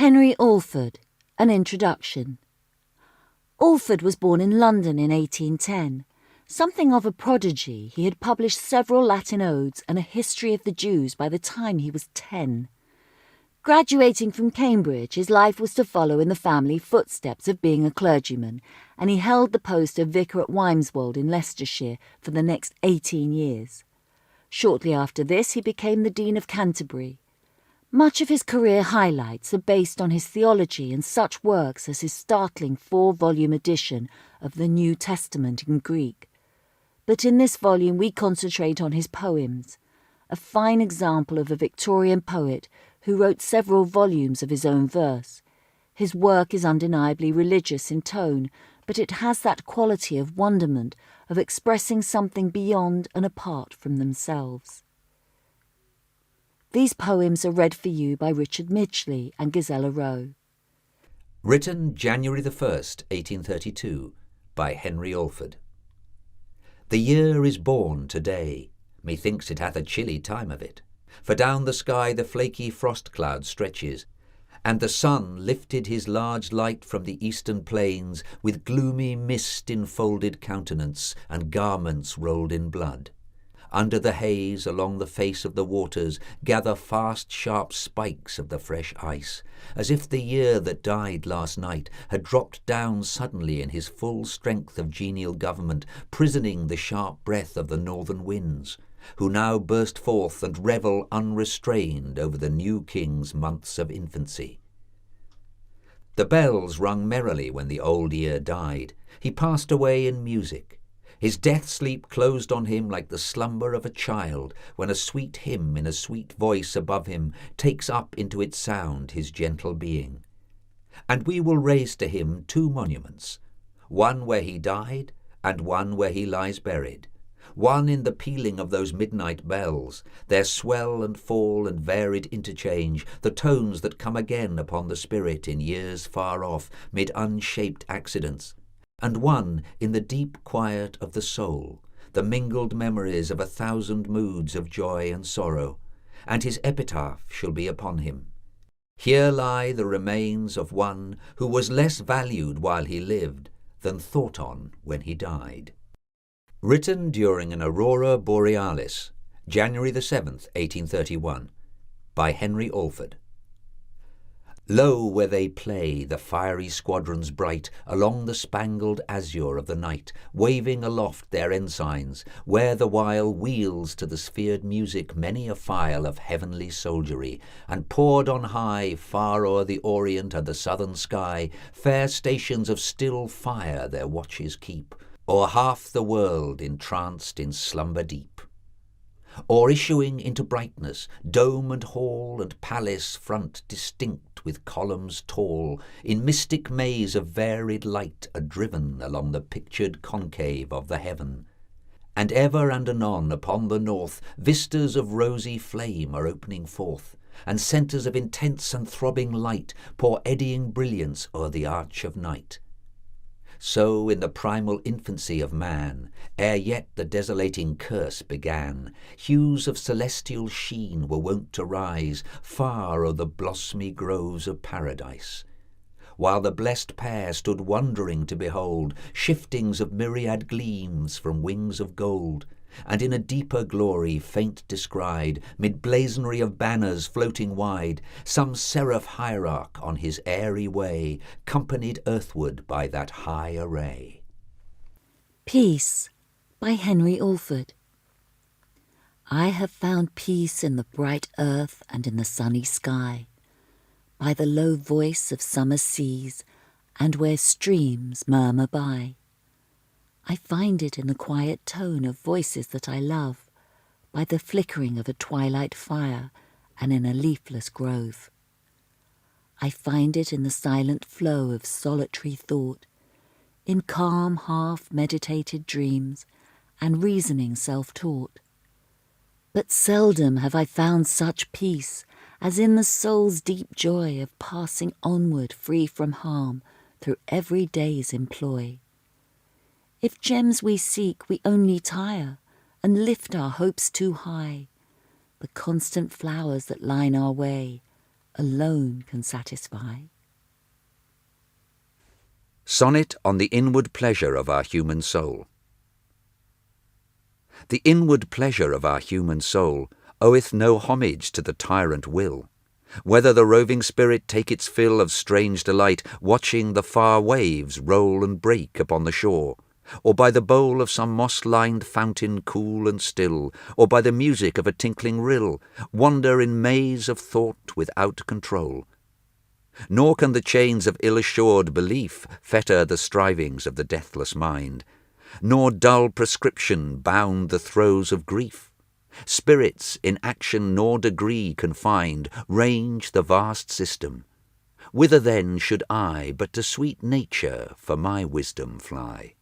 Henry Alford, an introduction. Alford was born in London in 1810. Something of a prodigy, he had published several Latin odes and a history of the Jews by the time he was 10. Graduating from Cambridge, his life was to follow in the family footsteps of being a clergyman, and he held the post of Vicar at Wymeswold in Leicestershire for the next 18 years. Shortly after this, he became the Dean of Canterbury. Much of his career highlights are based on his theology and such works as his startling 4-volume edition of the New Testament in Greek. But in this volume we concentrate on his poems, a fine example of a Victorian poet who wrote several volumes of his own verse. His work is undeniably religious in tone, but it has that quality of wonderment, of expressing something beyond and apart from themselves. These poems are read for you by Richard Midgley and Gisela Rowe. Written January the 1st, 1832, by Henry Alford. The year is born today, methinks it hath a chilly time of it, for down the sky the flaky frost cloud stretches, and the sun lifted his large light from the eastern plains with gloomy mist enfolded countenance and garments rolled in blood. Under the haze, along the face of the waters, gather fast sharp spikes of the fresh ice, as if the year that died last night had dropped down suddenly in his full strength of genial government, prisoning the sharp breath of the northern winds, who now burst forth and revel unrestrained over the new king's months of infancy. The bells rung merrily when the old year died. He passed away in music. His death-sleep closed on him like the slumber of a child, when a sweet hymn in a sweet voice above him takes up into its sound his gentle being. And we will raise to him 2 monuments, one where he died and one where he lies buried, one in the pealing of those midnight bells, their swell and fall and varied interchange, the tones that come again upon the spirit in years far off, mid unshaped accidents, and one in the deep quiet of the soul, the mingled memories of 1,000 moods of joy and sorrow, and his epitaph shall be upon him. Here lie the remains of one who was less valued while he lived than thought on when he died. Written during an aurora borealis, January the 7th, 1831, by Henry Alford. Lo, where they play, the fiery squadrons bright, along the spangled azure of the night, waving aloft their ensigns, where the while wheels to the sphered music many a file of heavenly soldiery, and poured on high, far o'er the orient and the southern sky, fair stations of still fire their watches keep, o'er half the world entranced in slumber deep. Or issuing into brightness, dome and hall and palace front distinct with columns tall, in mystic maze of varied light are driven along the pictured concave of the heaven. And ever and anon upon the north vistas of rosy flame are opening forth, and centres of intense and throbbing light pour eddying brilliance o'er the arch of night. So in the primal infancy of man, ere yet the desolating curse began, hues of celestial sheen were wont to rise far o'er the blossomy groves of paradise, while the blessed pair stood wondering to behold shiftings of myriad gleams from wings of gold, and in a deeper glory faint descried, mid blazonry of banners floating wide, some seraph hierarch on his airy way, companied earthward by that high array. Peace, by Henry Alford. I have found peace in the bright earth and in the sunny sky, by the low voice of summer seas, and where streams murmur by. I find it in the quiet tone of voices that I love, by the flickering of a twilight fire and in a leafless grove. I find it in the silent flow of solitary thought, in calm half-meditated dreams and reasoning self-taught. But seldom have I found such peace as in the soul's deep joy of passing onward free from harm through every day's employ. If gems we seek we only tire, and lift our hopes too high, the constant flowers that line our way alone can satisfy. Sonnet on the Inward Pleasure of Our Human Soul. The inward pleasure of our human soul oweth no homage to the tyrant will. Whether the roving spirit take its fill of strange delight, watching the far waves roll and break upon the shore, or by the bowl of some moss-lined fountain cool and still, or by the music of a tinkling rill, wander in maze of thought without control. Nor can the chains of ill-assured belief fetter the strivings of the deathless mind, nor dull prescription bound the throes of grief. Spirits, in action nor degree confined, range the vast system. Whither then should I but to sweet nature for my wisdom fly?